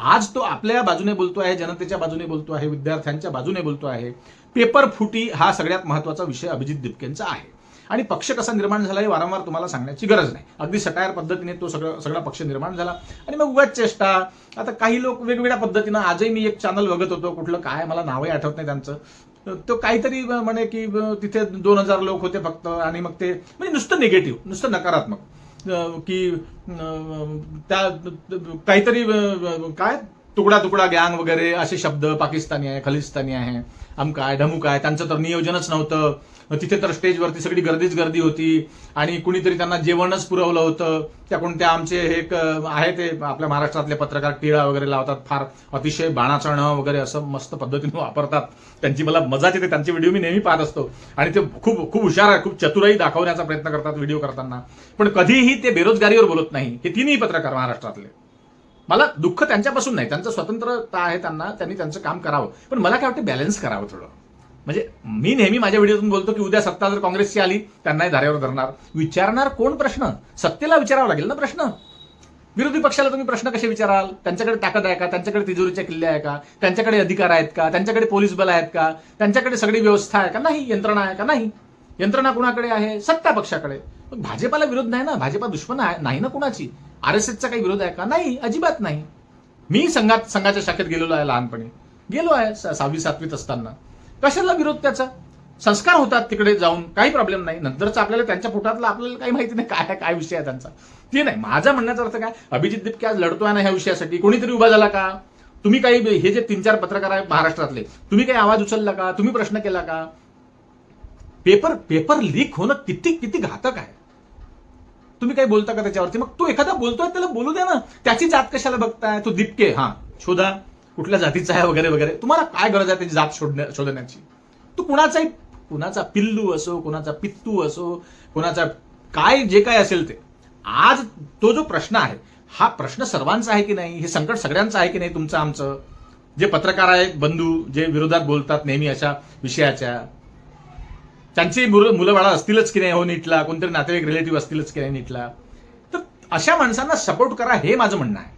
आज तो आपल्या बाजूने बोलतो आहे, जनतेच्या बाजूने बोलतो आहे, विद्यार्थ्यांच्या बाजूने बोलतो आहे. पेपर फुटी हा सगळ्यात महत्वाचा विषय अभिजित दिपकेंचा आहे. आणि पक्ष कसा निर्माण झाला हे वारंवार तुम्हाला सांगण्याची गरज नाही. अगदी सटायर पद्धतीने तो सगळा पक्ष निर्माण झाला. आणि मग उगाच चेष्टा. आता काही लोक वेगवेगळ्या पद्धतीनं, आजही मी एक चॅनल बघत होतो, कुठलं काय मला नावही आठवत नाही त्यांचं, तो काहीतरी म्हणे की तिथे 2000 लोक होते फक्त, आणि मग ते म्हणजे नुसतं निगेटिव्ह, नुसतं नकारात्मक, की त्या काहीतरी काय तुकडा तुकडा गँग वगैरे असे शब्द, पाकिस्तानी आहे, खलिस्तानी आहे, अमक आहे, ढमुक आहे, त्यांचं तर नियोजनच नव्हतं, तिथे तर स्टेजवरती सगळी गर्दीच गर्दी होती, आणि कुणीतरी त्यांना जेवणच पुरवलं होतं. त्या कोणत्या आमचे हे आहे ते आपल्या महाराष्ट्रातले पत्रकार टिळा वगैरे लावतात, फार अतिशय बाणाचं न वगैरे असं मस्त पद्धतीने वापरतात. त्यांची मला मजाच येते, त्यांचे व्हिडिओ मी नेहमी पाहत असतो, आणि ते खूप खूप हुशार आहे, खूप चतुराई दाखवण्याचा प्रयत्न करतात व्हिडिओ करताना. पण कधीही ते बेरोजगारीवर बोलत नाही. हे तिन्ही पत्रकार महाराष्ट्रातले. मला दुःख त्यांच्यापासून नाही, त्यांचं स्वतंत्रता आहे, त्यांनी त्यांचं काम करावं. पण मला काय वाटतं, बॅलन्स करावं थोडं. म्हणजे मी नेहमी माझ्या व्हिडिओतून बोलतो की उद्या सत्ता जर काँग्रेसची आली, त्यांनाही धारेवर धरणार. विचारणार कोण प्रश्न? सत्तेला विचारावा लागेल ना प्रश्न. विरोधी पक्षाला तुम्ही प्रश्न कसे विचाराल? त्यांच्याकडे ताकद आहे का? त्यांच्याकडे तिजोरीच्या किल्ल्या आहे का? त्यांच्याकडे अधिकार आहेत का? त्यांच्याकडे पोलीस बल आहेत का? त्यांच्याकडे सगळी व्यवस्था आहे का? नाही. यंत्रणा आहे का? नाही. यंत्रणा कुणाकडे आहे? सत्ता पक्षाकडे. मग भाजपाला विरोध नाही ना, भाजपा दुश्मन नाही ना कुणाची. आरएसएसचा काही विरोध आहे का? नाही, अजिबात नाही. मी संघाच्या शाखेत गेलेलो आहे, लहानपणी गेलो आहे, 6वी 7वीत असताना. कशाला विरोध त्याचा? संस्कार होतात तिकडे जाऊन, काही प्रॉब्लेम नाही. नंतरच आपल्याला त्यांच्या पोटातलं आपल्याला काही माहिती नाही काय विषय आहे त्यांचा, ते नाही. माझा म्हणण्याचा अर्थ काय, अभिजित दिपके आज लढतोय ना ह्या विषयासाठी, कोणीतरी उभा झाला का? तुम्ही काही, हे जे 3-4 पत्रकार आहेत महाराष्ट्रातले, तुम्ही काही आवाज उचलला का? तुम्ही प्रश्न केला का? पेपर लीक होणं किती घातक आहे. तुम्ही काही बोलता का त्याच्यावरती? मग तो एखादा बोलतोय त्याला बोलू द्या ना. त्याची जात कशाला बघताय? तो दिपके, हा शोधा कुठल्या जातीचा आहे वगैरे वगैरे. तुम्हाला काय गरज आहे त्याची जात शोधण्याची? तो कुणाचा पिल्लू असो, कुणाचा पित्तू असो, कुणाचा काय जे काय असेल ते. आज तो जो प्रश्न आहे, हा प्रश्न सर्वांचा आहे की नाही? हे संकट सगळ्यांचं आहे की नाही? तुमचं आमचं. जे पत्रकार आहेत बंधू, जे विरोधात बोलतात नेहमी अशा विषयाच्या, त्यांची मुलं बाळा असतीलच की नाही हो नीटला? कोणतरी नातेवाईक रिलेटिव्ह असतीलच की नाही नीटला? तर अशा माणसांना सपोर्ट करा, हे माझं म्हणणं आहे.